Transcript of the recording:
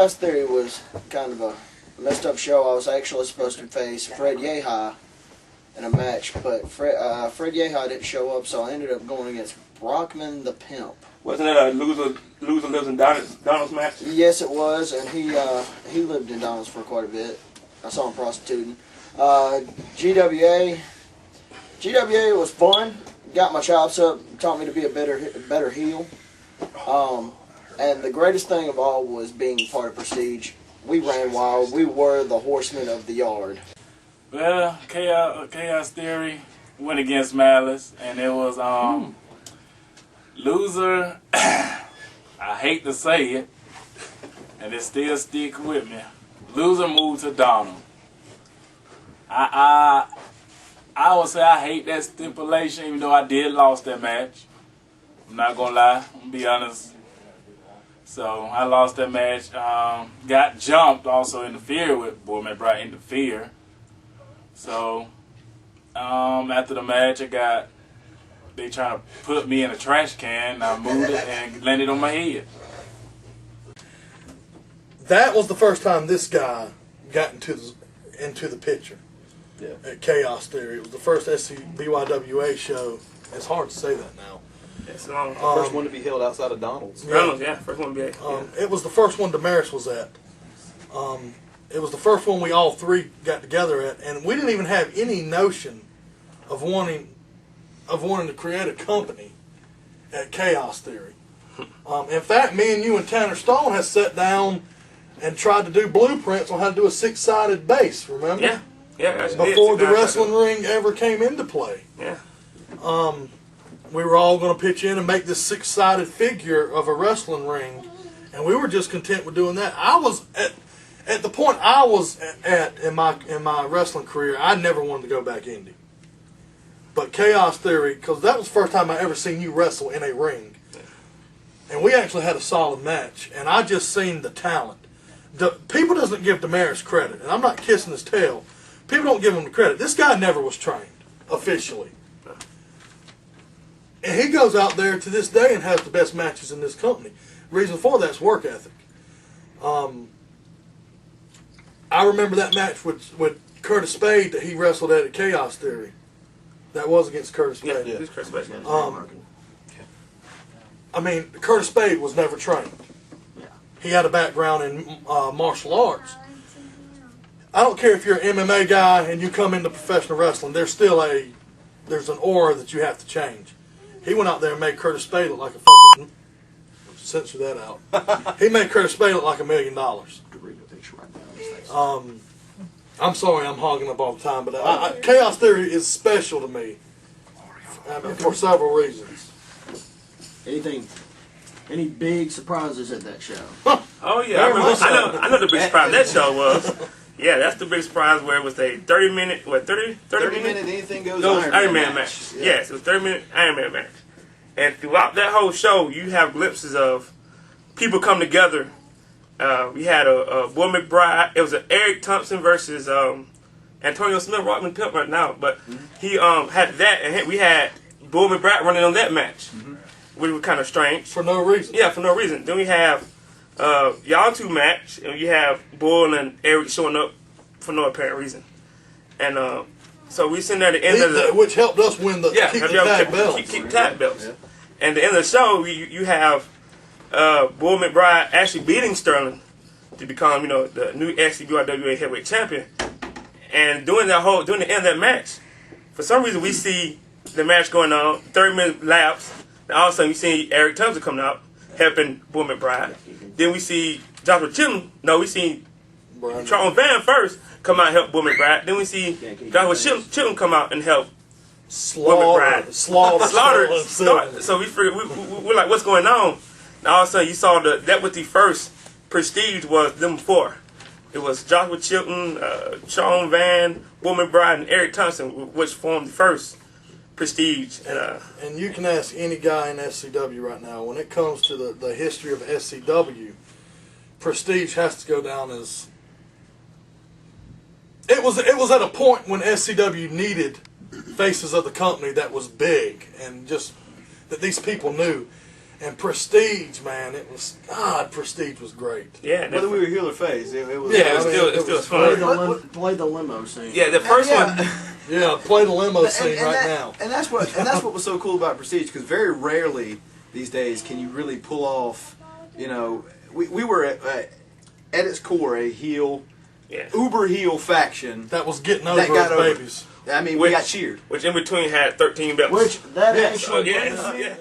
Chaos Theory was kind of a messed up show. I was actually supposed to face Fred Yehi in a match, but Fred Yehi didn't show up, so I ended up going against Brockman the Pimp. Wasn't that a loser lives in Donald's match? Yes, it was, and he lived in Donald's for quite a bit. I saw him prostituting. GWA was fun. Got my chops up. Taught me to be a better heel. And the greatest thing of all was being part of Prestige. We ran wild. We were the horsemen of the yard. Well, Chaos Theory went against Malice, and it was loser. I hate to say it, and it still stick with me. Loser moved to Donald. I would say I hate that stipulation, even though I did lost that match. I'm not gonna lie, I'm gonna be honest. So I lost that match. Got jumped, also interfered with. Boy, McBride interfered. So after the match, they trying to put me in a trash can. And I moved it and landed on my head. That was the first time this guy got into the picture. Yeah. At Chaos Theory. It was the first SCBYWA show. It's hard to say that now. It's the first one to be held outside of Donald's. Yeah, first one to be. It was the first one Damaris was at. It was the first one we all three got together at, and we didn't even have any notion of wanting to create a company at Chaos Theory. In fact, me and you and Tanner Stone had sat down and tried to do blueprints on how to do a 6-sided base. Remember? Yeah. Yeah, before the wrestling ring ever came into play. Yeah. We were all going to pitch in and make this 6-sided figure of a wrestling ring, and we were just content with doing that. I was at the point I was at in my wrestling career. I never wanted to go back indie, but Chaos Theory, because that was the first time I ever seen you wrestle in a ring, and we actually had a solid match. And I just seen the talent. People doesn't give Damaris credit, and I'm not kissing his tail. People don't give him the credit. This guy never was trained officially. And he goes out there to this day and has the best matches in this company. Reason for that's work ethic. I remember that match with Curtis Spade that he wrestled at Chaos Theory. That was against Curtis Spade. Yeah, Curtis Spade. I mean, Curtis Spade was never trained. He had a background in martial arts. I don't care if you're an MMA guy and you come into professional wrestling, there's an aura that you have to change. He went out there and made Curtis Spade look like a fucking... Censor that out. He made Curtis Spade look like $1 million. I'm sorry I'm hogging up all the time, but Chaos Theory is special to me for several reasons. Any big surprises at that show? Oh yeah, I know the big surprise that show was. Yeah, that's the big surprise where it was a 30-minute, 30 minute anything goes Iron Man match. Yes, it was 30-minute Iron Man match. And throughout that whole show, you have glimpses of people come together. We had a Bull McBride. It was an Eric Thompson versus Antonio Smith, Rockman Pimp right now. But he had that, and we had Bull McBride running on that match, which was kind of strange. For no reason. Yeah, for no reason. Then we have y'all two match, and you have Bull and Eric showing up for no apparent reason. And so we sitting there at the end of the... Which helped us win the keep the tag belts. Keep tag belts. Yeah. And at the end of the show, you have Bull McBride actually beating Sterling to become, the new SCBYWA heavyweight champion. And during the end of that match, for some reason we see the match going on, 30-minute laps, and all of a sudden we see Eric Thompson coming out, helping Bull McBride. Then we see Joshua Chittum. No, we see Charles Van first come out and help Bull McBride. Then we see Joshua Chittum come out and help Slaughter. So we're like, what's going on? And all of a sudden you saw that was the first Prestige was them four. It was Joshua Chilton, Sean Van, Bull McBride, and Eric Thompson, which formed the first Prestige. And you can ask any guy in SCW right now, when it comes to the history of SCW, Prestige has to go down as... It was at a point when SCW needed faces of the company that was big and just that these people knew. And Prestige, man, it was Prestige was great. Yeah, Whether we were heel or face, it was. Yeah, it was still fun. Play the limo scene. Yeah, the first one. Yeah, play the limo scene right now. And that's what was so cool about Prestige, because very rarely these days can you really pull off. You know, we were at its core a heel, uber heel faction. That was getting That over got as over. babies. I mean, we got cheered. Which in between had 13 belts. Which that Yeah. actually Yeah.